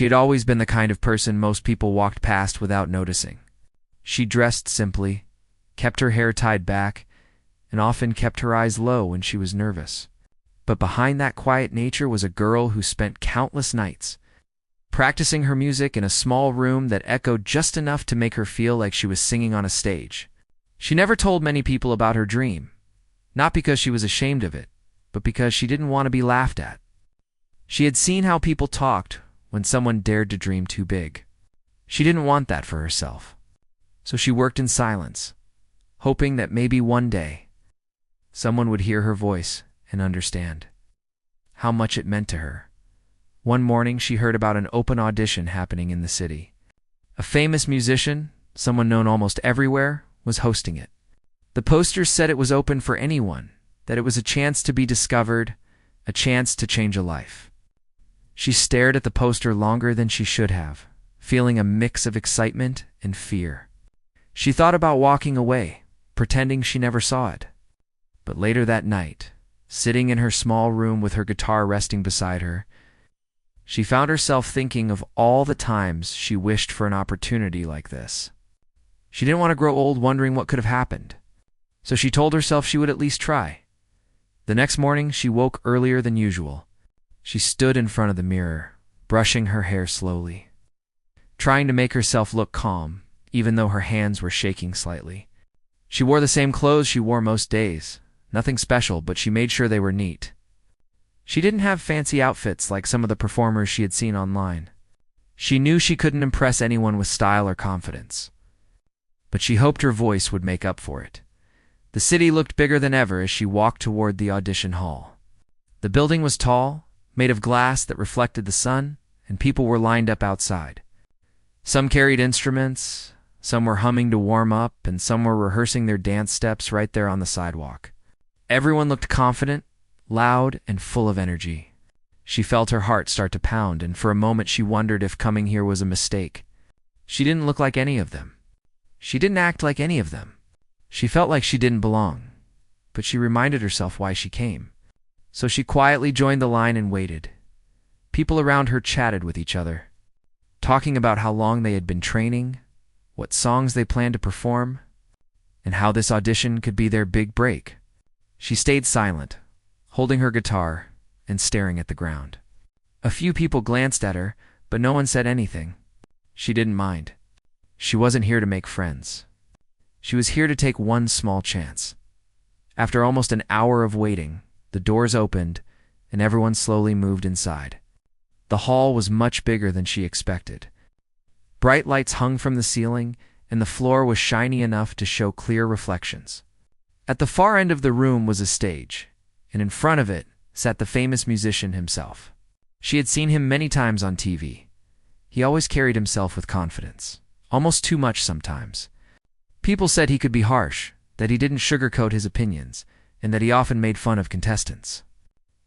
She had always been the kind of person most people walked past without noticing. She dressed simply, kept her hair tied back, and often kept her eyes low when she was nervous. But behind that quiet nature was a girl who spent countless nights practicing her music in a small room that echoed just enough to make her feel like she was singing on a stage. She never told many people about her dream, not because she was ashamed of it, but because she didn't want to be laughed at. She had seen how people talked when someone dared to dream too big. She didn't want that for herself. So she worked in silence, hoping that maybe one day someone would hear her voice and understand how much it meant to her. One morning, she heard about an open audition happening in the city. A famous musician, someone known almost everywhere, was hosting it. The posters said it was open for anyone, that it was a chance to be discovered, a chance to change a life. She stared at the poster longer than she should have, feeling a mix of excitement and fear. She thought about walking away, pretending she never saw it. But later that night, sitting in her small room with her guitar resting beside her, she found herself thinking of all the times she wished for an opportunity like this. She didn't want to grow old wondering what could have happened, so she told herself she would at least try. The next morning, she woke earlier than usual. She stood in front of the mirror, brushing her hair slowly, trying to make herself look calm, even though her hands were shaking slightly. She wore the same clothes she wore most days, nothing special, but she made sure they were neat. She didn't have fancy outfits like some of the performers she had seen online. She knew she couldn't impress anyone with style or confidence, but she hoped her voice would make up for it. The city looked bigger than ever as she walked toward the audition hall. The building was tall, made of glass that reflected the sun, and people were lined up outside. Some carried instruments, some were humming to warm up, and some were rehearsing their dance steps right there on the sidewalk. Everyone looked confident, loud, and full of energy. She felt her heart start to pound, and for a moment she wondered if coming here was a mistake. She didn't look like any of them. She didn't act like any of them. She felt like she didn't belong, but she reminded herself why she came. So she quietly joined the line and waited. People around her chatted with each other, talking about how long they had been training, what songs they planned to perform, and how this audition could be their big break. She stayed silent, holding her guitar and staring at the ground. A few people glanced at her, but no one said anything. She didn't mind. She wasn't here to make friends. She was here to take one small chance. After almost an hour of waiting, the doors opened and everyone slowly moved inside. The hall was much bigger than she expected. Bright lights hung from the ceiling, and the floor was shiny enough to show clear reflections. At the far end of the room was a stage, and in front of it sat the famous musician himself. She had seen him many times on TV. He always carried himself with confidence, almost too much sometimes. People said he could be harsh, that he didn't sugarcoat his opinions, and that he often made fun of contestants.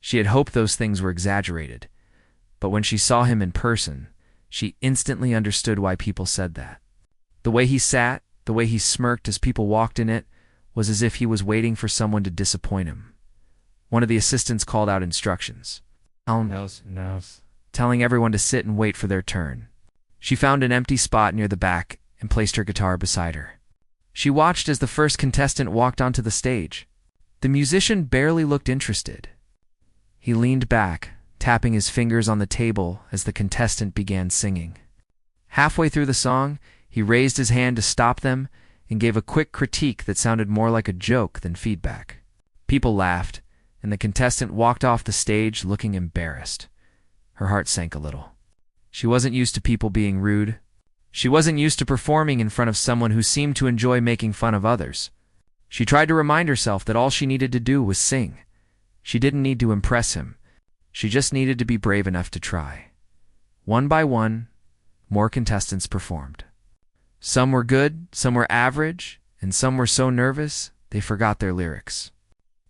She had hoped those things were exaggerated, but when she saw him in person, she instantly understood why people said that. The way he sat, the way he smirked as people walked in it, was as if he was waiting for someone to disappoint him. One of the assistants called out instructions, telling everyone to sit and wait for their turn. She found an empty spot near the back and placed her guitar beside her. She watched as the first contestant walked onto the stage. The musician barely looked interested. He leaned back, tapping his fingers on the table as the contestant began singing. Halfway through the song, he raised his hand to stop them and gave a quick critique that sounded more like a joke than feedback. People laughed, and the contestant walked off the stage looking embarrassed. Her heart sank a little. She wasn't used to people being rude. She wasn't used to performing in front of someone who seemed to enjoy making fun of others. She tried to remind herself that all she needed to do was sing. She didn't need to impress him. She just needed to be brave enough to try. One by one, more contestants performed. Some were good, some were average, and some were so nervous they forgot their lyrics.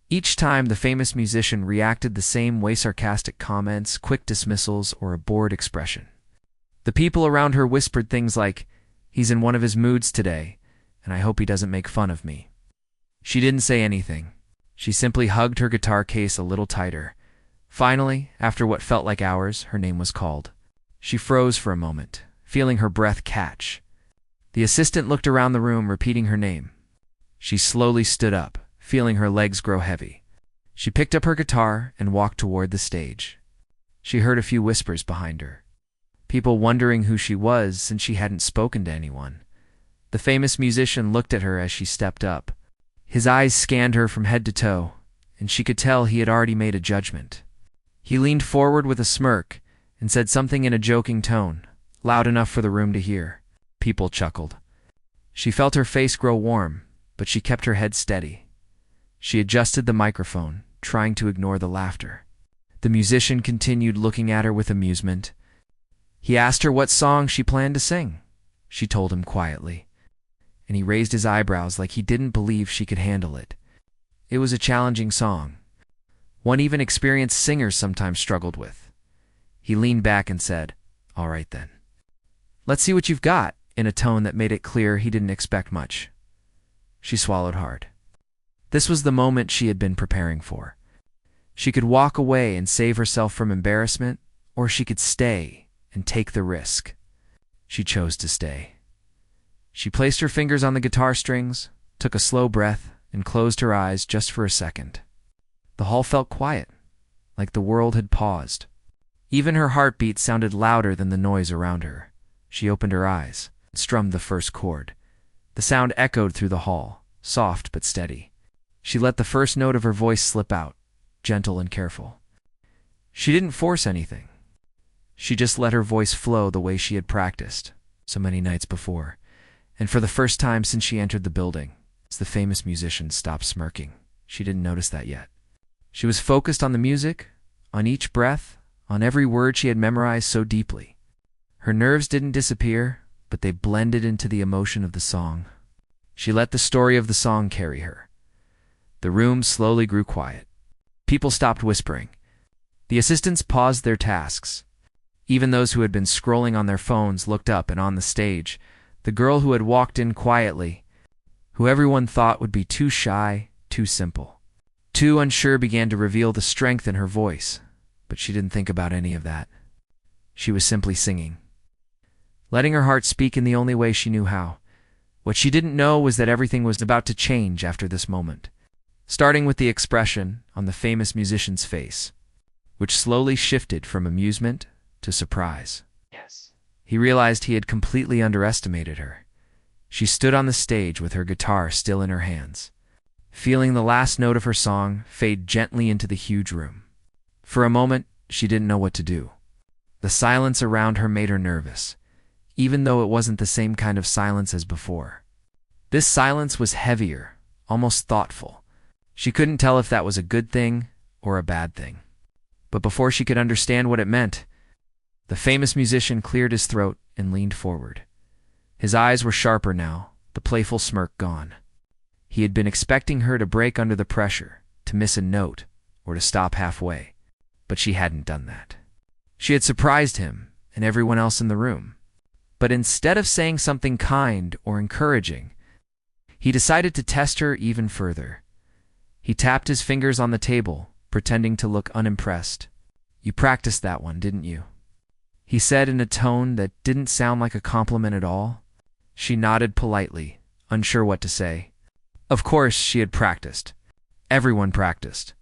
Each time the famous musician reacted the same way: sarcastic comments, quick dismissals, or a bored expression. The people around her whispered things like, "He's in one of his moods today, and I hope he doesn't make fun of me." She didn't say anything. She simply hugged her guitar case a little tighter. Finally, after what felt like hours, her name was called. She froze for a moment, feeling her breath catch. The assistant looked around the room, repeating her name. She slowly stood up, feeling her legs grow heavy. She picked up her guitar and walked toward the stage. She heard a few whispers behind her, people wondering who she was since she hadn't spoken to anyone. The famous musician looked at her as she stepped up. His eyes scanned her from head to toe, and she could tell he had already made a judgment. He leaned forward with a smirk and said something in a joking tone, loud enough for the room to hear. People chuckled. She felt her face grow warm, but she kept her head steady. She adjusted the microphone, trying to ignore the laughter. The musician continued looking at her with amusement. He asked her what song she planned to sing. She told him quietly, and he raised his eyebrows like he didn't believe she could handle it. It was a challenging song, one even experienced singers sometimes struggled with. He leaned back and said, "All right then. Let's see what you've got," in a tone that made it clear he didn't expect much. She swallowed hard. This was the moment she had been preparing for. She could walk away and save herself from embarrassment, or she could stay and take the risk. She chose to stay. She placed her fingers on the guitar strings, took a slow breath, and closed her eyes just for a second. The hall felt quiet, like the world had paused. Even her heartbeat sounded louder than the noise around her. She opened her eyes and strummed the first chord. The sound echoed through the hall, soft but steady. She let the first note of her voice slip out, gentle and careful. She didn't force anything. She just let her voice flow the way she had practiced so many nights before. And for the first time since she entered the building, as the famous musician stopped smirking, she didn't notice that yet. She was focused on the music, on each breath, on every word she had memorized so deeply. Her nerves didn't disappear, but they blended into the emotion of the song. She let the story of the song carry her. The room slowly grew quiet. People stopped whispering. The assistants paused their tasks. Even those who had been scrolling on their phones looked up, and on the stage, the girl who had walked in quietly, who everyone thought would be too shy, too simple, too unsure, began to reveal the strength in her voice. But she didn't think about any of that. She was simply singing, letting her heart speak in the only way she knew how. What she didn't know was that everything was about to change after this moment, starting with the expression on the famous musician's face, which slowly shifted from amusement to surprise. Yes. He realized he had completely underestimated her. She stood on the stage with her guitar still in her hands, feeling the last note of her song fade gently into the huge room. For a moment, she didn't know what to do. The silence around her made her nervous, even though it wasn't the same kind of silence as before. This silence was heavier, almost thoughtful. She couldn't tell if that was a good thing or a bad thing. But before she could understand what it meant, the famous musician cleared his throat and leaned forward. His eyes were sharper now, the playful smirk gone. He had been expecting her to break under the pressure, to miss a note, or to stop halfway. But she hadn't done that. She had surprised him and everyone else in the room. But instead of saying something kind or encouraging, he decided to test her even further. He tapped his fingers on the table, pretending to look unimpressed. "You practiced that one, didn't you?" he said in a tone that didn't sound like a compliment at all. She nodded politely, unsure what to say. Of course she had practiced. Everyone practiced.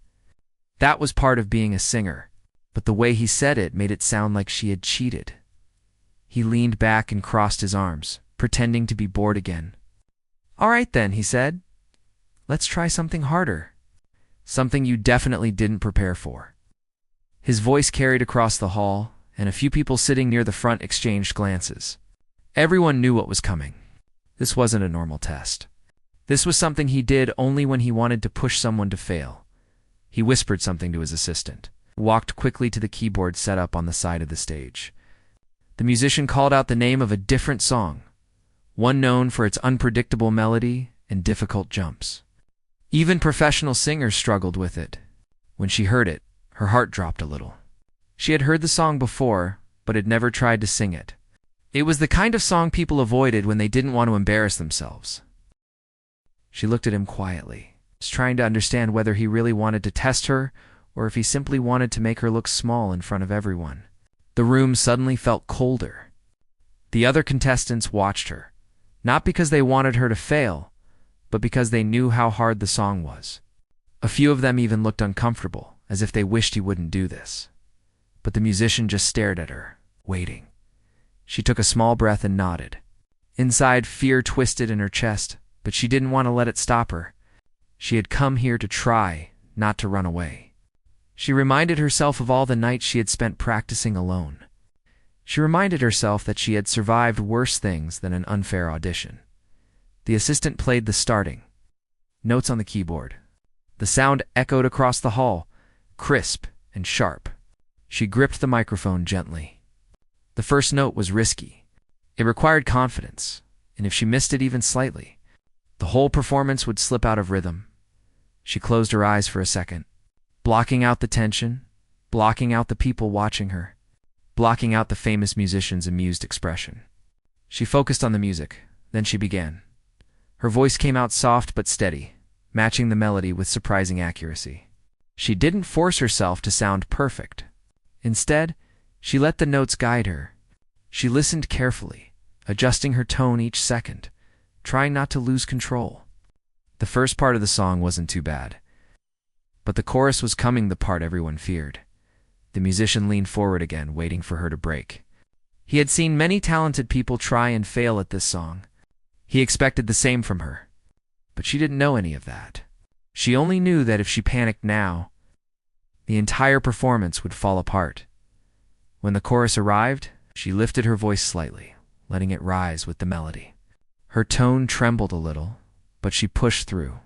That was part of being a singer, but the way he said it made it sound like she had cheated. He leaned back and crossed his arms, pretending to be bored again. "All right then," he said. "Let's try something harder. Something you definitely didn't prepare for." His voice carried across the hall, and a few people sitting near the front exchanged glances. Everyone knew what was coming. This wasn't a normal test. This was something he did only when he wanted to push someone to fail. He whispered something to his assistant, walked quickly to the keyboard set up on the side of the stage. The musician called out the name of a different song, one known for its unpredictable melody and difficult jumps. Even professional singers struggled with it. When she heard it, her heart dropped a little. She had heard the song before, but had never tried to sing it. It was the kind of song people avoided when they didn't want to embarrass themselves. She looked at him quietly, trying to understand whether he really wanted to test her or if he simply wanted to make her look small in front of everyone. The room suddenly felt colder. The other contestants watched her, not because they wanted her to fail, but because they knew how hard the song was. A few of them even looked uncomfortable, as if they wished he wouldn't do this. But the musician just stared at her, waiting. She took a small breath and nodded. Inside, fear twisted in her chest, but she didn't want to let it stop her. She had come here to try, not to run away. She reminded herself of all the nights she had spent practicing alone. She reminded herself that she had survived worse things than an unfair audition. The assistant played the starting notes on the keyboard. The sound echoed across the hall, crisp and sharp. She gripped the microphone gently. The first note was risky. It required confidence, and if she missed it even slightly, the whole performance would slip out of rhythm. She closed her eyes for a second, blocking out the tension, blocking out the people watching her, blocking out the famous musician's amused expression. She focused on the music, then she began. Her voice came out soft but steady, matching the melody with surprising accuracy. She didn't force herself to sound perfect. Instead, she let the notes guide her. She listened carefully, adjusting her tone each second, trying not to lose control. The first part of the song wasn't too bad, but the chorus was coming, the part everyone feared. The musician leaned forward again, waiting for her to break. He had seen many talented people try and fail at this song. He expected the same from her, but she didn't know any of that. She only knew that if she panicked now, the entire performance would fall apart. When the chorus arrived, she lifted her voice slightly, letting it rise with the melody. Her tone trembled a little, but she pushed through.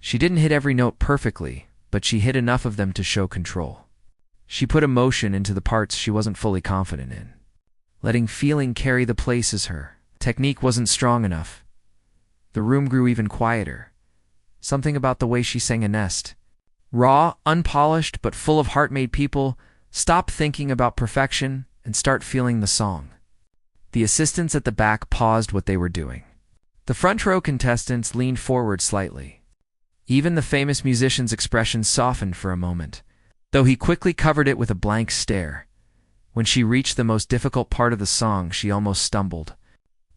She didn't hit every note perfectly, but she hit enough of them to show control. She put emotion into the parts she wasn't fully confident in, letting feeling carry the places her technique wasn't strong enough. The room grew even quieter. Something about the way she sang a nest, raw, unpolished, but full of heart, made people stop thinking about perfection and start feeling the song. The assistants at the back paused what they were doing. The front row contestants leaned forward slightly. Even the famous musician's expression softened for a moment, though he quickly covered it with a blank stare. When she reached the most difficult part of the song, she almost stumbled.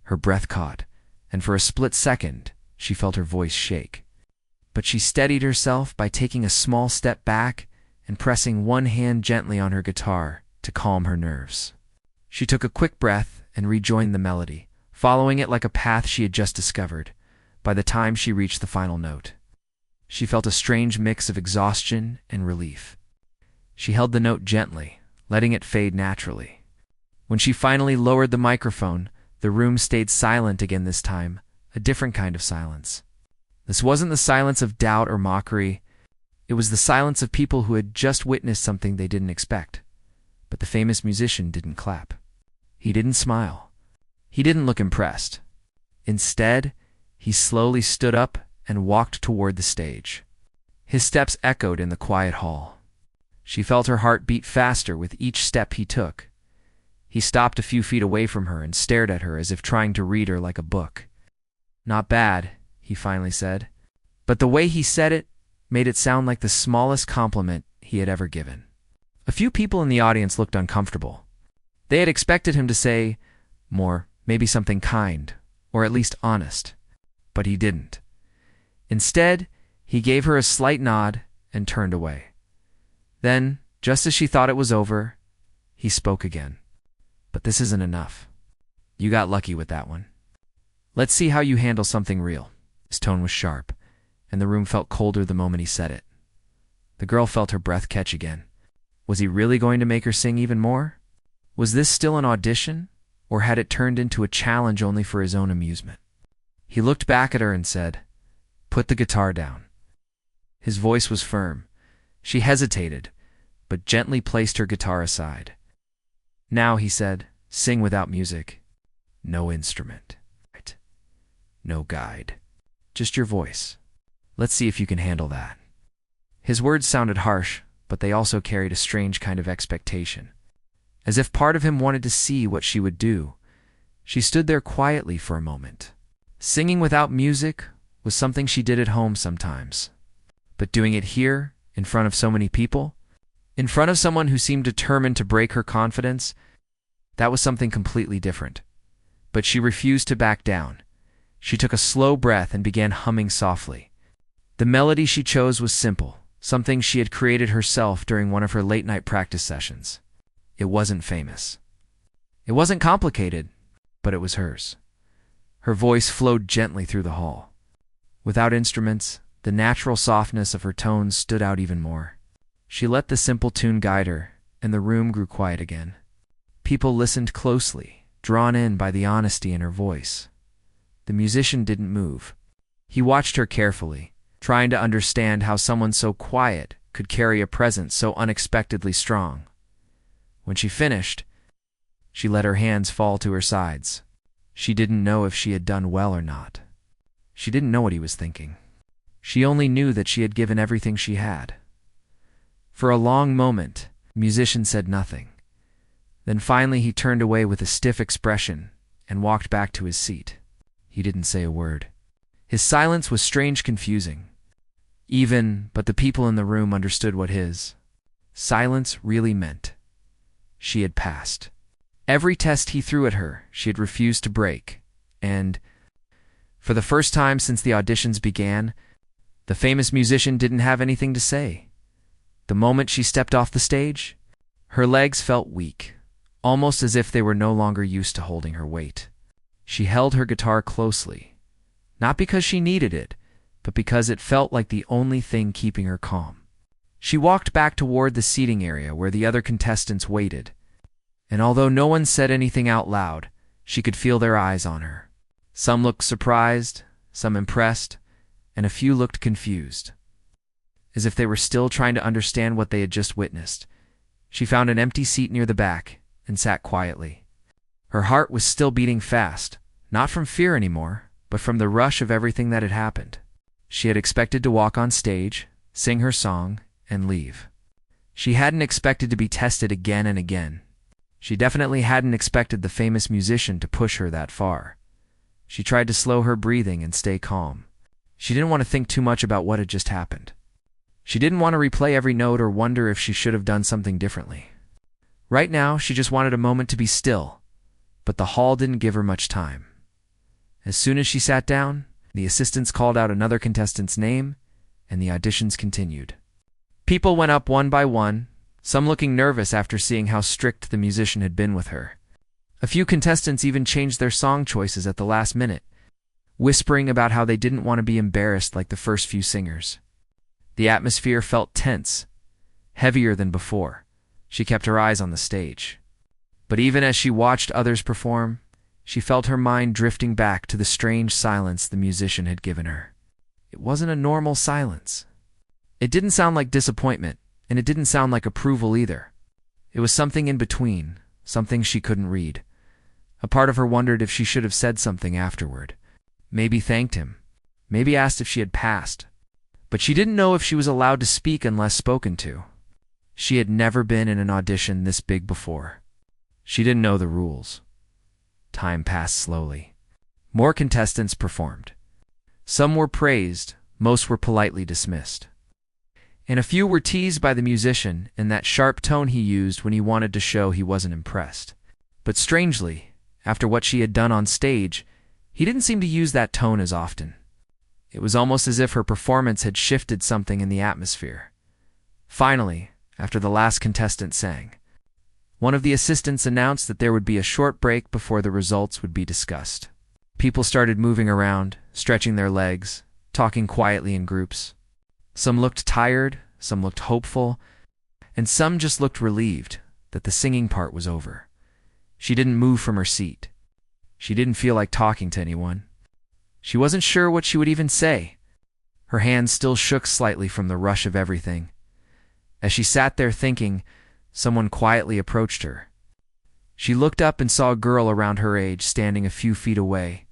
Her breath caught, and for a split second, she felt her voice shake. But she steadied herself by taking a small step back and pressing one hand gently on her guitar to calm her nerves. She took a quick breath and rejoined the melody, following it like a path she had just discovered. By the time she reached the final note, she felt a strange mix of exhaustion and relief. She held the note gently, letting it fade naturally. When she finally lowered the microphone, the room stayed silent again, this time, a different kind of silence. This wasn't the silence of doubt or mockery. It was the silence of people who had just witnessed something they didn't expect. But the famous musician didn't clap. He didn't smile. He didn't look impressed. Instead, he slowly stood up and walked toward the stage. His steps echoed in the quiet hall. She felt her heart beat faster with each step he took. He stopped a few feet away from her and stared at her as if trying to read her like a book. "Not bad," he finally said. But the way he said it made it sound like the smallest compliment he had ever given. A few people in the audience looked uncomfortable. They had expected him to say more, maybe something kind, or at least honest. But he didn't. Instead, he gave her a slight nod and turned away. Then, just as she thought it was over, he spoke again. "But this isn't enough. You got lucky with that one. Let's see how you handle something real." His tone was sharp, and the room felt colder the moment he said it. The girl felt her breath catch again. Was he really going to make her sing even more? Was this still an audition, or had it turned into a challenge only for his own amusement? He looked back at her and said, "Put the guitar down." His voice was firm. She hesitated, but gently placed her guitar aside. "Now," he said, "sing without music. No instrument. No guide. Just your voice. Let's see if you can handle that." His words sounded harsh, but they also carried a strange kind of expectation. As if part of him wanted to see what she would do. She stood there quietly for a moment. Singing without music was something she did at home sometimes. But doing it here, in front of so many people, in front of someone who seemed determined to break her confidence, That was something completely different. But she refused to back down. She took a slow breath and began humming softly. The melody she chose was simple, something she had created herself during one of her late-night practice sessions. It wasn't famous. It wasn't complicated, but it was hers. Her voice flowed gently through the hall. Without instruments, the natural softness of her tones stood out even more. She let the simple tune guide her, and the room grew quiet again. People listened closely, drawn in by the honesty in her voice. The musician didn't move. He watched her carefully, trying to understand how someone so quiet could carry a presence so unexpectedly strong. When she finished, she let her hands fall to her sides. She didn't know if she had done well or not. She didn't know what he was thinking. She only knew that she had given everything she had. For a long moment, the musician said nothing. Then finally he turned away with a stiff expression and walked back to his seat. He didn't say a word. His silence was strange, confusing. But the people in the room understood what his silence really meant. She had passed. Every test he threw at her, she had refused to break, and, for the first time since the auditions began, the famous musician didn't have anything to say. The moment she stepped off the stage, her legs felt weak, almost as if they were no longer used to holding her weight. She held her guitar closely, not because she needed it, but because it felt like the only thing keeping her calm. She walked back toward the seating area where the other contestants waited, and although no one said anything out loud, she could feel their eyes on her. Some looked surprised, some impressed, and a few looked confused, as if they were still trying to understand what they had just witnessed. She found an empty seat near the back and sat quietly. Her heart was still beating fast, not from fear anymore, but from the rush of everything that had happened. She had expected to walk on stage, sing her song, and leave. She hadn't expected to be tested again and again. She definitely hadn't expected the famous musician to push her that far. She tried to slow her breathing and stay calm. She didn't want to think too much about what had just happened. She didn't want to replay every note or wonder if she should have done something differently. Right now, she just wanted a moment to be still, but the hall didn't give her much time. As soon as she sat down, the assistants called out another contestant's name, and the auditions continued. People went up one by one, some looking nervous after seeing how strict the musician had been with her. A few contestants even changed their song choices at the last minute, whispering about how they didn't want to be embarrassed like the first few singers. The atmosphere felt tense, heavier than before. She kept her eyes on the stage. But even as she watched others perform, she felt her mind drifting back to the strange silence the musician had given her. It wasn't a normal silence. It didn't sound like disappointment, and it didn't sound like approval either. It was something in between, something she couldn't read. A part of her wondered if she should have said something afterward. Maybe thanked him. Maybe asked if she had passed. But she didn't know if she was allowed to speak unless spoken to. She had never been in an audition this big before. She didn't know the rules. Time passed slowly. More contestants performed. Some were praised, most were politely dismissed. And a few were teased by the musician in that sharp tone he used when he wanted to show he wasn't impressed. But strangely, after what she had done on stage, he didn't seem to use that tone as often. It was almost as if her performance had shifted something in the atmosphere. Finally, after the last contestant sang, one of the assistants announced that there would be a short break before the results would be discussed. People started moving around, stretching their legs, talking quietly in groups. Some looked tired, some looked hopeful, and some just looked relieved that the singing part was over. She didn't move from her seat. She didn't feel like talking to anyone. She wasn't sure what she would even say. Her hands still shook slightly from the rush of everything. As she sat there thinking, someone quietly approached her. She looked up and saw a girl around her age standing a few feet away.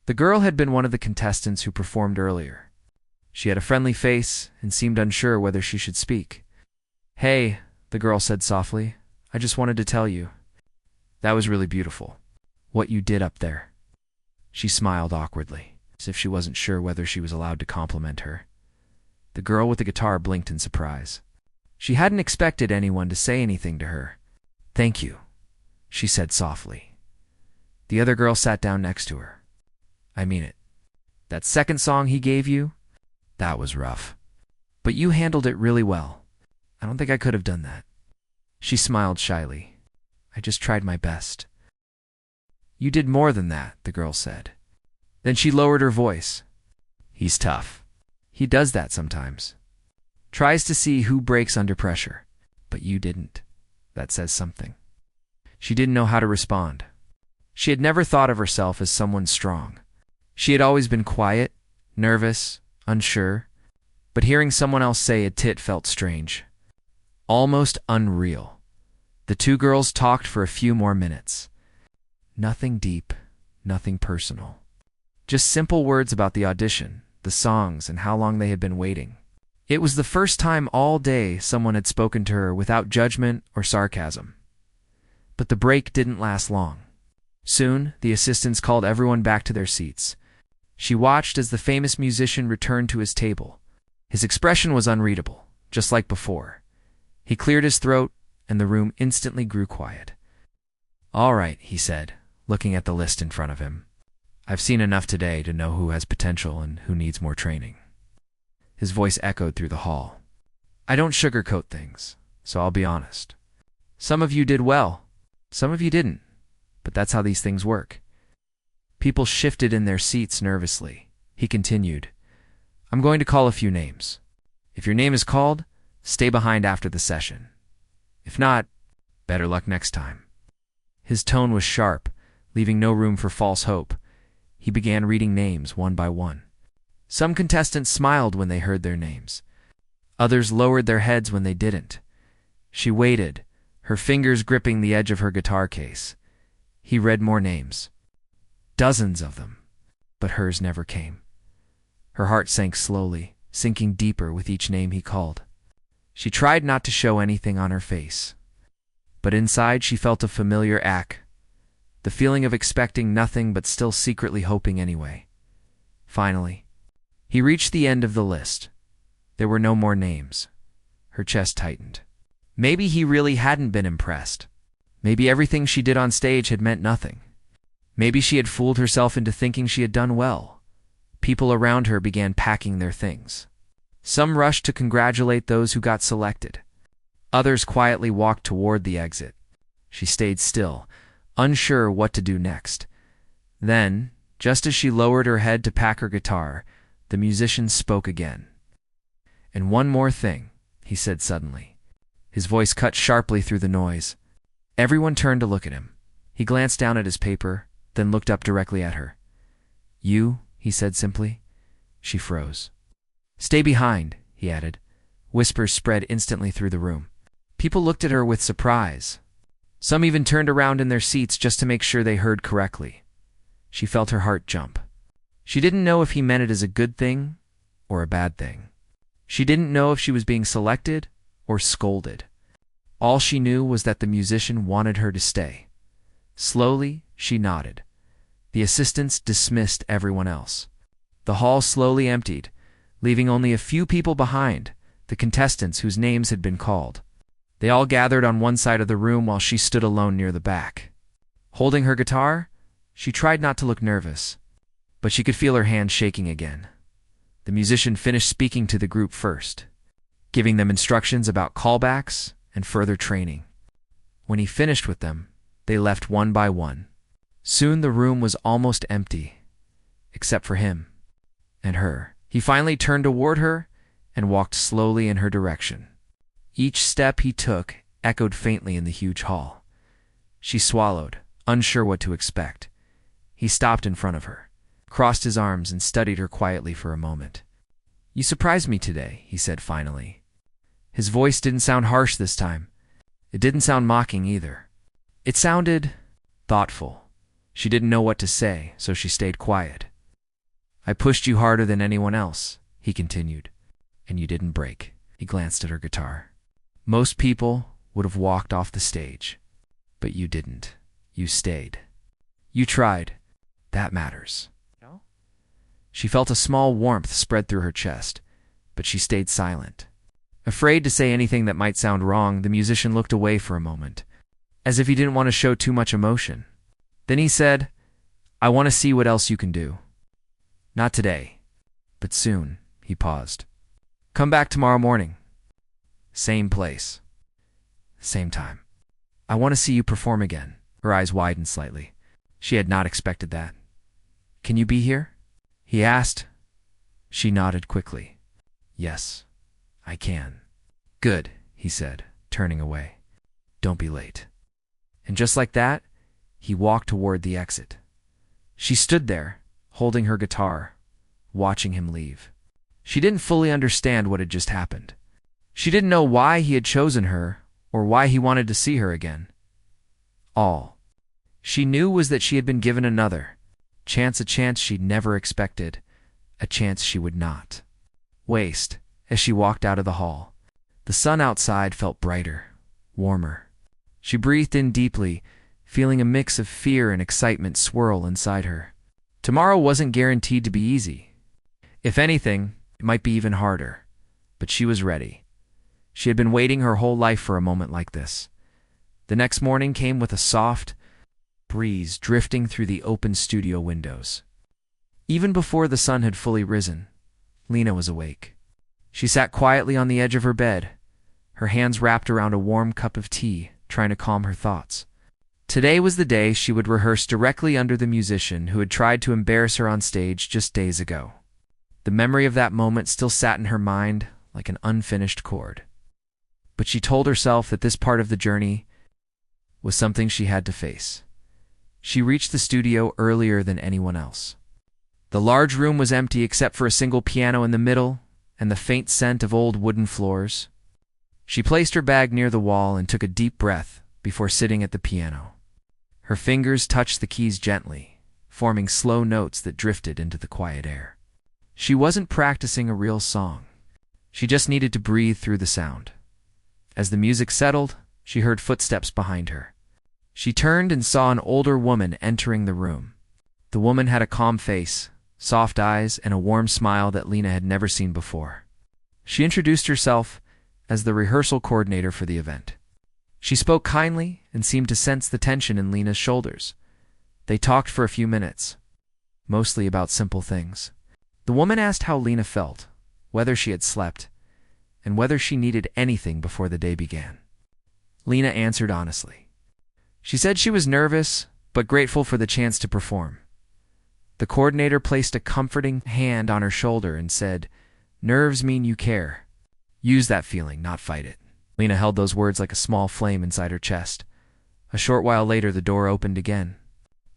The girl had been one of the contestants who performed earlier. She had a friendly face and seemed unsure whether she should speak. "Hey," the girl said softly, "I just wanted to tell you. That was really beautiful. What you did up there." She smiled awkwardly, as if she wasn't sure whether she was allowed to compliment her. The girl with the guitar blinked in surprise. She hadn't expected anyone to say anything to her. "Thank you," she said softly. The other girl sat down next to her. I mean it. That second song he gave you? That was rough. But you handled it really well. I don't think I could have done that. She smiled shyly. I just tried my best. You did more than that, the girl said. Then she lowered her voice. He's tough. He does that sometimes. Tries to see who breaks under pressure. But you didn't. That says something. She didn't know how to respond. She had never thought of herself as someone strong. She had always been quiet, nervous, unsure. But hearing someone else say it felt strange. Almost unreal. The two girls talked for a few more minutes. Nothing deep, nothing personal. Just simple words about the audition, the songs, and how long they had been waiting. It was the first time all day someone had spoken to her without judgment or sarcasm. But the break didn't last long. Soon, the assistants called everyone back to their seats. She watched as the famous musician returned to his table. His expression was unreadable, just like before. He cleared his throat, and the room instantly grew quiet. All right, he said, looking at the list in front of him. I've seen enough today to know who has potential and who needs more training. His voice echoed through the hall. I don't sugarcoat things, so I'll be honest. Some of you did well, some of you didn't, but that's how these things work. People shifted in their seats nervously. He continued, I'm going to call a few names. If your name is called, stay behind after the session. If not, better luck next time. His tone was sharp, leaving no room for false hope. He began reading names one by one. Some contestants smiled when they heard their names. Others lowered their heads when they didn't. She waited, her fingers gripping the edge of her guitar case. He read more names. Dozens of them, but hers never came. Her heart sank slowly, sinking deeper with each name he called. She tried not to show anything on her face. But inside she felt a familiar ache, the feeling of expecting nothing but still secretly hoping anyway. Finally, he reached the end of the list. There were no more names. Her chest tightened. Maybe he really hadn't been impressed. Maybe everything she did on stage had meant nothing. Maybe she had fooled herself into thinking she had done well. People around her began packing their things. Some rushed to congratulate those who got selected. Others quietly walked toward the exit. She stayed still, unsure what to do next. Then, just as she lowered her head to pack her guitar, the musician spoke again. And one more thing, he said suddenly. His voice cut sharply through the noise. Everyone turned to look at him. He glanced down at his paper, then looked up directly at her. You, he said simply. She froze. Stay behind, he added. Whispers spread instantly through the room. People looked at her with surprise. Some even turned around in their seats just to make sure they heard correctly. She felt her heart jump. She didn't know if he meant it as a good thing or a bad thing. She didn't know if she was being selected or scolded. All she knew was that the musician wanted her to stay. Slowly, she nodded. The assistants dismissed everyone else. The hall slowly emptied, leaving only a few people behind, the contestants whose names had been called. They all gathered on one side of the room while she stood alone near the back. Holding her guitar, she tried not to look nervous, but she could feel her hand shaking again. The musician finished speaking to the group first, giving them instructions about callbacks and further training. When he finished with them, they left one by one. Soon the room was almost empty, except for him and her. He finally turned toward her and walked slowly in her direction. Each step he took echoed faintly in the huge hall. She swallowed, unsure what to expect. He stopped in front of her, crossed his arms, and studied her quietly for a moment. You surprised me today, he said finally. His voice didn't sound harsh this time. It didn't sound mocking either. It sounded thoughtful. She didn't know what to say, so she stayed quiet. I pushed you harder than anyone else, he continued, and you didn't break. He glanced at her guitar. Most people would have walked off the stage, but you didn't. You stayed. You tried. That matters. She felt a small warmth spread through her chest, but she stayed silent. Afraid to say anything that might sound wrong, the musician looked away for a moment. as if he didn't want to show too much emotion. Then he said, "I want to see what else you can do. Not today, but soon." He paused. "Come back tomorrow morning. Same place. Same time. I want to see you perform again." Her eyes widened slightly. She had not expected that. "Can you be here?" he asked. She nodded quickly. "Yes, I can." "Good," he said, turning away. "Don't be late." And just like that, he walked toward the exit. She stood there, holding her guitar, watching him leave. She didn't fully understand what had just happened. She didn't know why he had chosen her or why he wanted to see her again. All she knew was that she had been given another chance, a chance she'd never expected, a chance she would not waste. As she walked out of the hall, the sun outside felt brighter, warmer. She breathed in deeply, feeling a mix of fear and excitement swirl inside her. Tomorrow wasn't guaranteed to be easy. If anything, it might be even harder. But she was ready. She had been waiting her whole life for a moment like this. The next morning came with a soft breeze drifting through the open studio windows. Even before the sun had fully risen, Lena was awake. She sat quietly on the edge of her bed, her hands wrapped around a warm cup of tea, trying to calm her thoughts. Today was the day she would rehearse directly under the musician who had tried to embarrass her on stage just days ago. The memory of that moment still sat in her mind like an unfinished chord. But she told herself that this part of the journey was something she had to face. She reached the studio earlier than anyone else. The large room was empty except for a single piano in the middle and the faint scent of old wooden floors. She placed her bag near the wall and took a deep breath before sitting at the piano. Her fingers touched the keys gently, forming slow notes that drifted into the quiet air. She wasn't practicing a real song. She just needed to breathe through the sound. As the music settled, she heard footsteps behind her. She turned and saw an older woman entering the room. The woman had a calm face, soft eyes, and a warm smile that Lena had never seen before. She introduced herself as the rehearsal coordinator for the event. She spoke kindly and seemed to sense the tension in Lena's shoulders. They talked for a few minutes, mostly about simple things. The woman asked how Lena felt, whether she had slept, and whether she needed anything before the day began. Lena answered honestly. She said she was nervous, but grateful for the chance to perform. The coordinator placed a comforting hand on her shoulder and said, "Nerves mean you care. Use that feeling, not fight it." Lena held those words like a small flame inside her chest. A short while later, the door opened again.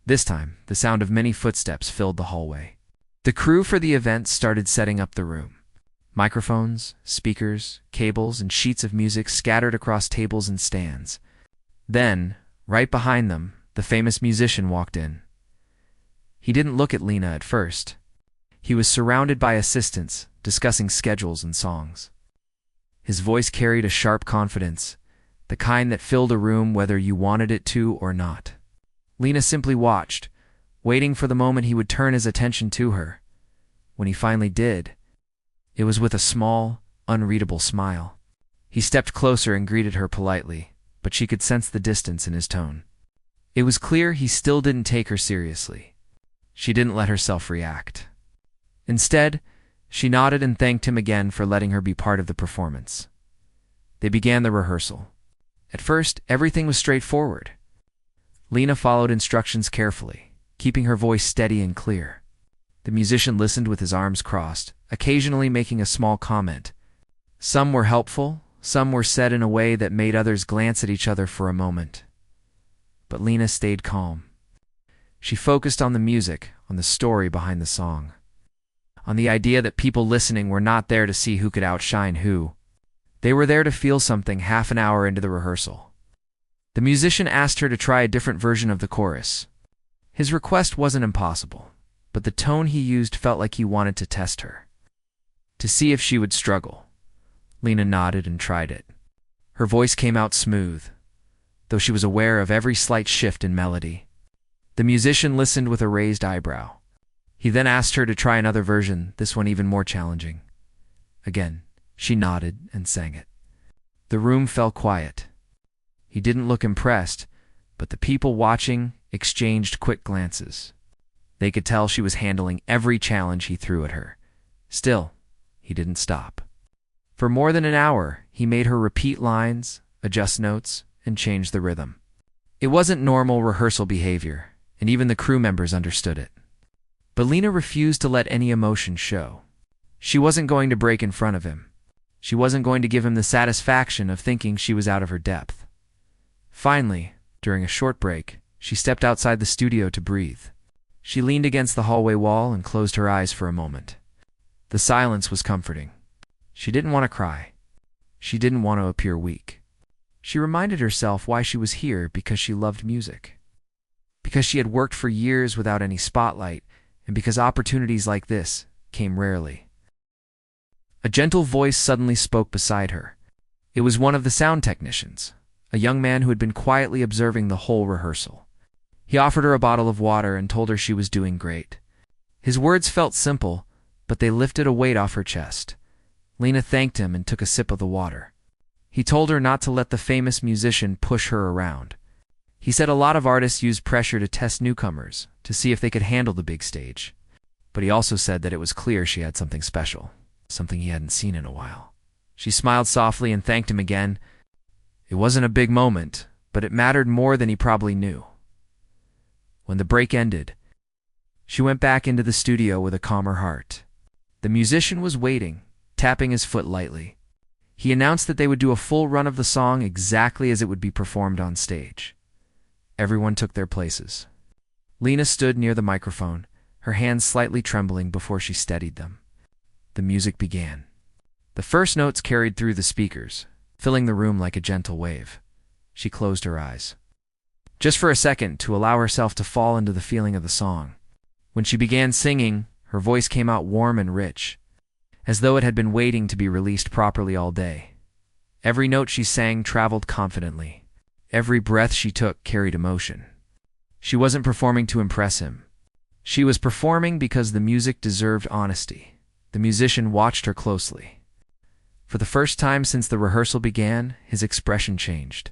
This time, the sound of many footsteps filled the hallway. The crew for the event started setting up the room. Microphones, speakers, cables, and sheets of music scattered across tables and stands. Then, right behind them, the famous musician walked in. He didn't look at Lena at first. He was surrounded by assistants, discussing schedules and songs. His voice carried a sharp confidence, the kind that filled a room whether you wanted it to or not. Lena simply watched, waiting for the moment he would turn his attention to her. When he finally did, it was with a small, unreadable smile. He stepped closer and greeted her politely, but she could sense the distance in his tone. It was clear he still didn't take her seriously. She didn't let herself react. Instead, she nodded and thanked him again for letting her be part of the performance. They began the rehearsal. At first, everything was straightforward. Lena followed instructions carefully, keeping her voice steady and clear. The musician listened with his arms crossed, occasionally making a small comment. Some were helpful, some were said in a way that made others glance at each other for a moment. But Lena stayed calm. She focused on the music, on the story behind the song, on the idea that people listening were not there to see who could outshine who. They were there to feel something half an hour into the rehearsal. The musician asked her to try a different version of the chorus. His request wasn't impossible, but the tone he used felt like he wanted to test her, to see if she would struggle. Lena nodded and tried it. Her voice came out smooth, though she was aware of every slight shift in melody. The musician listened with a raised eyebrow. He then asked her to try another version, this one even more challenging. Again, she nodded and sang it. The room fell quiet. He didn't look impressed, but the people watching exchanged quick glances. They could tell she was handling every challenge he threw at her. Still, he didn't stop. For more than an hour, he made her repeat lines, adjust notes, and change the rhythm. It wasn't normal rehearsal behavior, and even the crew members understood it. But Lena refused to let any emotion show. She wasn't going to break in front of him. She wasn't going to give him the satisfaction of thinking she was out of her depth. Finally, during a short break, she stepped outside the studio to breathe. She leaned against the hallway wall and closed her eyes for a moment. The silence was comforting. She didn't want to cry. She didn't want to appear weak. She reminded herself why she was here, because she loved music. Because she had worked for years without any spotlight, and because opportunities like this came rarely. A gentle voice suddenly spoke beside her. It was one of the sound technicians, a young man who had been quietly observing the whole rehearsal. He offered her a bottle of water and told her she was doing great. His words felt simple, but they lifted a weight off her chest. Lena thanked him and took a sip of the water. He told her not to let the famous musician push her around. He said a lot of artists use pressure to test newcomers, to see if they could handle the big stage. But he also said that it was clear she had something special, something he hadn't seen in a while. She smiled softly and thanked him again. It wasn't a big moment, but it mattered more than he probably knew. When the break ended, she went back into the studio with a calmer heart. The musician was waiting, tapping his foot lightly. He announced that they would do a full run of the song exactly as it would be performed on stage. Everyone took their places. Lena stood near the microphone, her hands slightly trembling before she steadied them. The music began. The first notes carried through the speakers, filling the room like a gentle wave. She closed her eyes, just for a second, to allow herself to fall into the feeling of the song. When she began singing, her voice came out warm and rich, as though it had been waiting to be released properly all day. Every note she sang traveled confidently. Every breath she took carried emotion. She wasn't performing to impress him. She was performing because the music deserved honesty. The musician watched her closely. For the first time since the rehearsal began, his expression changed.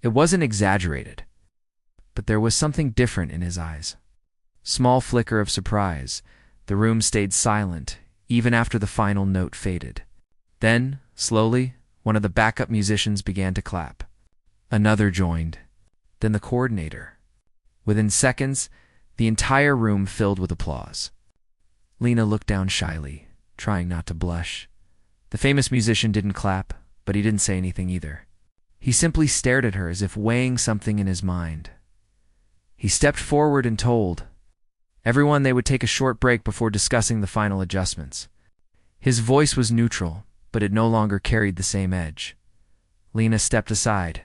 It wasn't exaggerated, but there was something different in his eyes. Small flicker of surprise. The room stayed silent, even after the final note faded. Then, slowly, one of the backup musicians began to clap. Another joined. Then the coordinator. Within seconds, the entire room filled with applause. Lena looked down shyly, trying not to blush. The famous musician didn't clap, but he didn't say anything either. He simply stared at her as if weighing something in his mind. He stepped forward and told everyone they would take a short break before discussing the final adjustments. His voice was neutral, but it no longer carried the same edge. Lena stepped aside,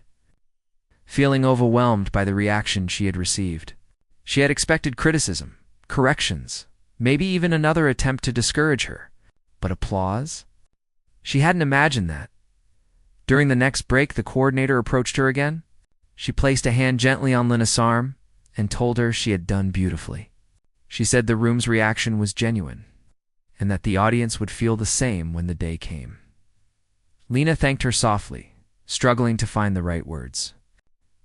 feeling overwhelmed by the reaction she had received. She had expected criticism, corrections, maybe even another attempt to discourage her. But applause? She hadn't imagined that. During the next break, the coordinator approached her again. She placed a hand gently on Lena's arm and told her she had done beautifully. She said the room's reaction was genuine, and that the audience would feel the same when the day came. Lena thanked her softly, struggling to find the right words.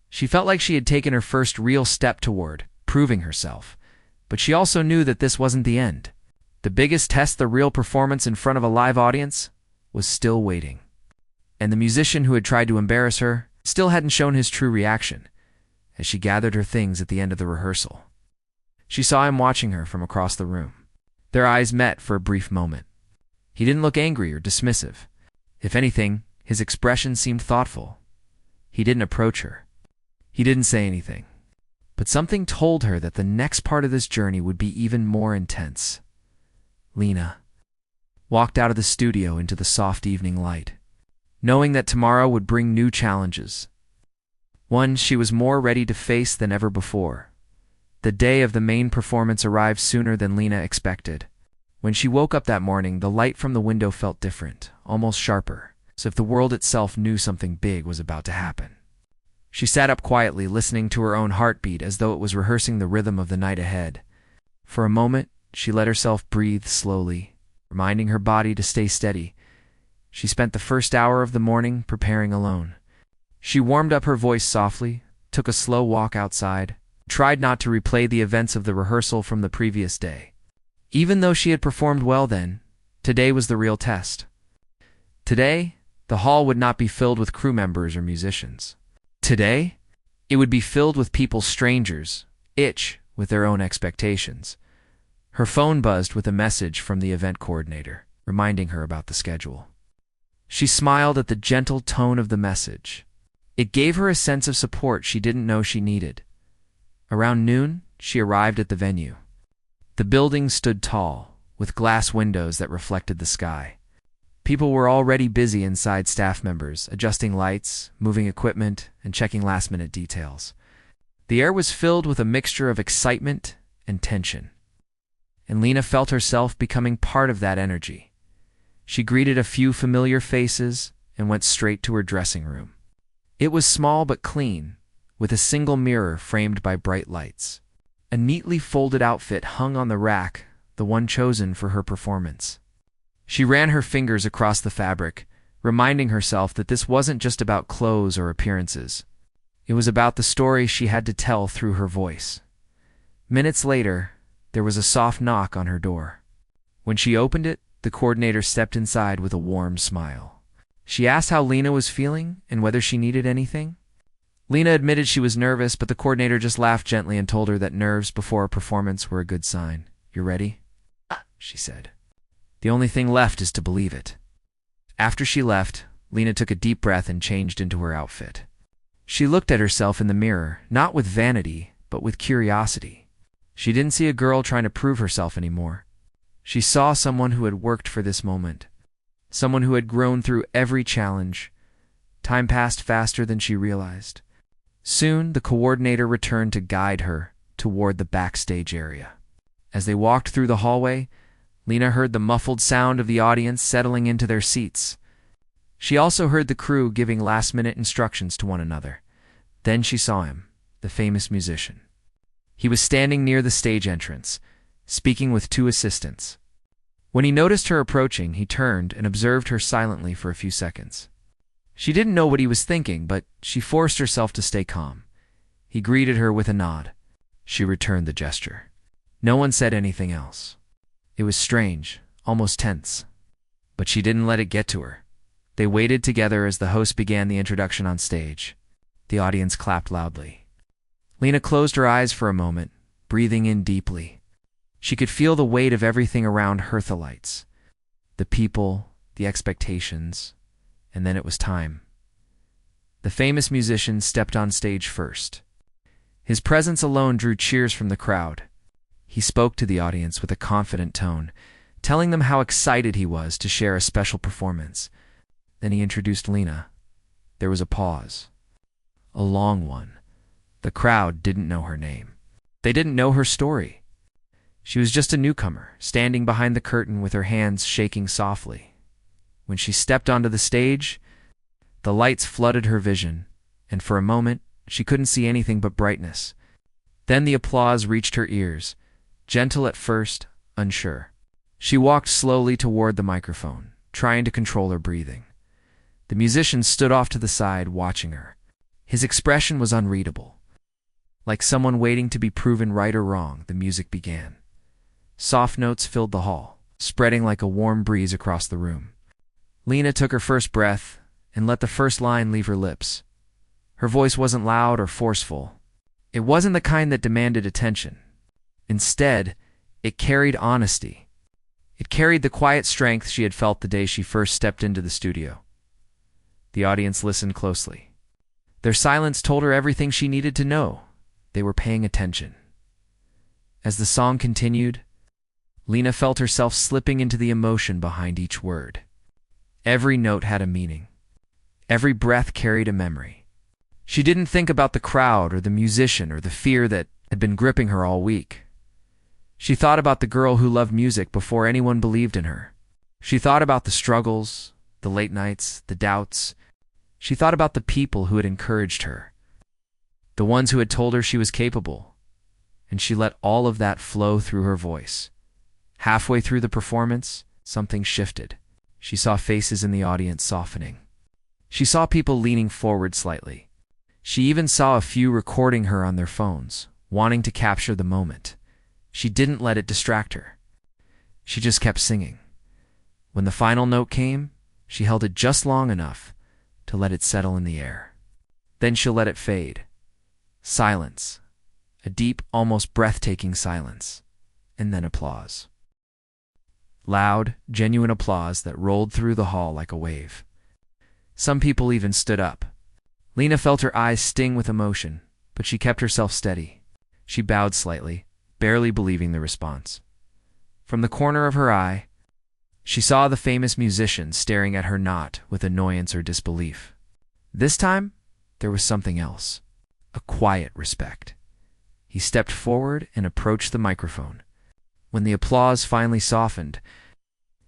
She felt like she had taken her first real step toward proving herself, but she also knew that this wasn't the end. The biggest test, the real performance in front of a live audience, was still waiting. And the musician who had tried to embarrass her still hadn't shown his true reaction as she gathered her things at the end of the rehearsal. She saw him watching her from across the room. Their eyes met for a brief moment. He didn't look angry or dismissive. If anything, his expression seemed thoughtful. He didn't approach her. He didn't say anything. But something told her that the next part of this journey would be even more intense. Lena walked out of the studio into the soft evening light, knowing that tomorrow would bring new challenges. One she was more ready to face than ever before. The day of the main performance arrived sooner than Lena expected. When she woke up that morning, the light from the window felt different, almost sharper, as if the world itself knew something big was about to happen. She sat up quietly, listening to her own heartbeat as though it was rehearsing the rhythm of the night ahead. For a moment, she let herself breathe slowly, reminding her body to stay steady. She spent the first hour of the morning preparing alone. She warmed up her voice softly, took a slow walk outside, tried not to replay the events of the rehearsal from the previous day. Even though she had performed well then, today was the real test. Today, the hall would not be filled with crew members or musicians. Today, it would be filled with people strangers, each with their own expectations. Her phone buzzed with a message from the event coordinator, reminding her about the schedule. She smiled at the gentle tone of the message. It gave her a sense of support she didn't know she needed. Around noon, she arrived at the venue. The building stood tall, with glass windows that reflected the sky. People were already busy inside, staff members, adjusting lights, moving equipment, and checking last-minute details. The air was filled with a mixture of excitement and tension. And Lena felt herself becoming part of that energy. She greeted a few familiar faces and went straight to her dressing room. It was small but clean, with a single mirror framed by bright lights. A neatly folded outfit hung on the rack, the one chosen for her performance. She ran her fingers across the fabric, reminding herself that this wasn't just about clothes or appearances. It was about the story she had to tell through her voice. Minutes later, there was a soft knock on her door. When she opened it, the coordinator stepped inside with a warm smile. She asked how Lena was feeling and whether she needed anything. Lena admitted she was nervous, but the coordinator just laughed gently and told her that nerves before a performance were a good sign. "You ready?" she said. "The only thing left is to believe it." After she left, Lena took a deep breath and changed into her outfit. She looked at herself in the mirror, not with vanity, but with curiosity. She didn't see a girl trying to prove herself anymore. She saw someone who had worked for this moment, someone who had grown through every challenge. Time passed faster than she realized. Soon, the coordinator returned to guide her toward the backstage area. As they walked through the hallway, Lena heard the muffled sound of the audience settling into their seats. She also heard the crew giving last-minute instructions to one another. Then she saw him, the famous musician. He was standing near the stage entrance, speaking with two assistants. When he noticed her approaching, he turned and observed her silently for a few seconds. She didn't know what he was thinking, but she forced herself to stay calm. He greeted her with a nod. She returned the gesture. No one said anything else. It was strange, almost tense. But she didn't let it get to her. They waited together as the host began the introduction on stage. The audience clapped loudly. Lena closed her eyes for a moment, breathing in deeply. She could feel the weight of everything around her, the lights, the people, the expectations, and then it was time. The famous musician stepped on stage first. His presence alone drew cheers from the crowd. He spoke to the audience with a confident tone, telling them how excited he was to share a special performance. Then he introduced Lena. There was a pause. A long one. The crowd didn't know her name. They didn't know her story. She was just a newcomer, standing behind the curtain with her hands shaking softly. When she stepped onto the stage, the lights flooded her vision, and for a moment, she couldn't see anything but brightness. Then the applause reached her ears, gentle at first, unsure. She walked slowly toward the microphone, trying to control her breathing. The musician stood off to the side, watching her. His expression was unreadable. Like someone waiting to be proven right or wrong, the music began. Soft notes filled the hall, spreading like a warm breeze across the room. Lena took her first breath and let the first line leave her lips. Her voice wasn't loud or forceful. It wasn't the kind that demanded attention. Instead, it carried honesty. It carried the quiet strength she had felt the day she first stepped into the studio. The audience listened closely. Their silence told her everything she needed to know. They were paying attention. As the song continued, Lena felt herself slipping into the emotion behind each word. Every note had a meaning. Every breath carried a memory. She didn't think about the crowd or the musician or the fear that had been gripping her all week. She thought about the girl who loved music before anyone believed in her. She thought about the struggles, the late nights, the doubts. She thought about the people who had encouraged her, the ones who had told her she was capable, and she let all of that flow through her voice. Halfway through the performance, something shifted. She saw faces in the audience softening. She saw people leaning forward slightly. She even saw a few recording her on their phones, wanting to capture the moment. She didn't let it distract her. She just kept singing. When the final note came, she held it just long enough to let it settle in the air. Then she'll let it fade. Silence. A deep, almost breathtaking silence. And then applause. Loud, genuine applause that rolled through the hall like a wave. Some people even stood up. Lena felt her eyes sting with emotion, but she kept herself steady. She bowed slightly, barely believing the response. From the corner of her eye, she saw the famous musician staring at her not with annoyance or disbelief. This time, there was something else. A quiet respect. He stepped forward and approached the microphone. When the applause finally softened,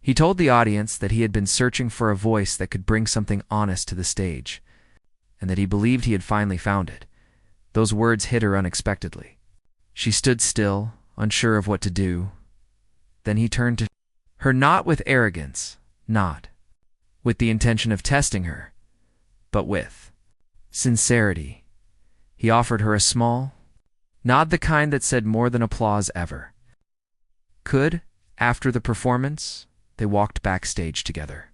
he told the audience that he had been searching for a voice that could bring something honest to the stage, and that he believed he had finally found it. Those words hit her unexpectedly. She stood still, unsure of what to do. Then he turned to her, not with arrogance, not with the intention of testing her, but with sincerity. He offered her a small nod, the kind that said more than applause ever could. After the performance, they walked backstage together.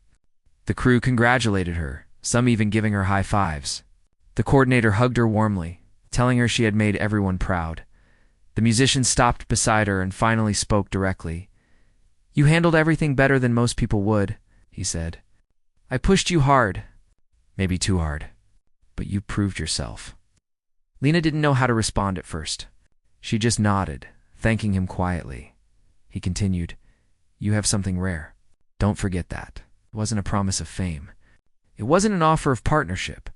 The crew congratulated her, some even giving her high fives. The coordinator hugged her warmly, telling her she had made everyone proud. The musician stopped beside her and finally spoke directly. "You handled everything better than most people would," he said. "I pushed you hard, maybe too hard, but you proved yourself." Lena didn't know how to respond at first. She just nodded, thanking him quietly. He continued, "You have something rare. Don't forget that." It wasn't a promise of fame. It wasn't an offer of partnership.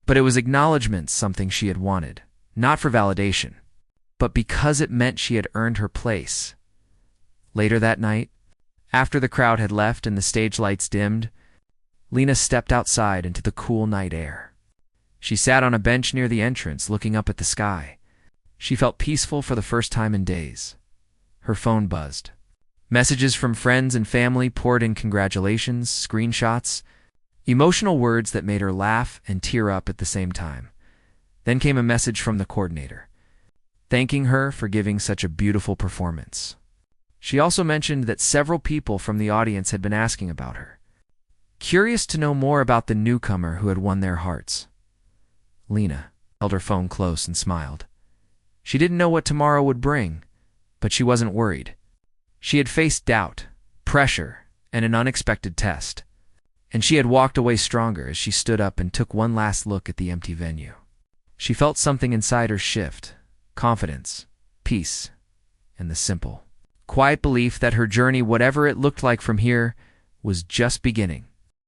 But it was acknowledgement, something she had wanted, not for validation, but because it meant she had earned her place. Later that night, after the crowd had left and the stage lights dimmed, Lena stepped outside into the cool night air. She sat on a bench near the entrance, looking up at the sky. She felt peaceful for the first time in days. Her phone buzzed. Messages from friends and family poured in, congratulations, screenshots, emotional words that made her laugh and tear up at the same time. Then came a message from the coordinator, thanking her for giving such a beautiful performance. She also mentioned that several people from the audience had been asking about her, curious to know more about the newcomer who had won their hearts. Lena held her phone close and smiled. She didn't know what tomorrow would bring, but she wasn't worried. She had faced doubt, pressure, and an unexpected test, and she had walked away stronger as she stood up and took one last look at the empty venue. She felt something inside her shift, confidence, peace, and the simple, quiet belief that her journey, whatever it looked like from here, was just beginning.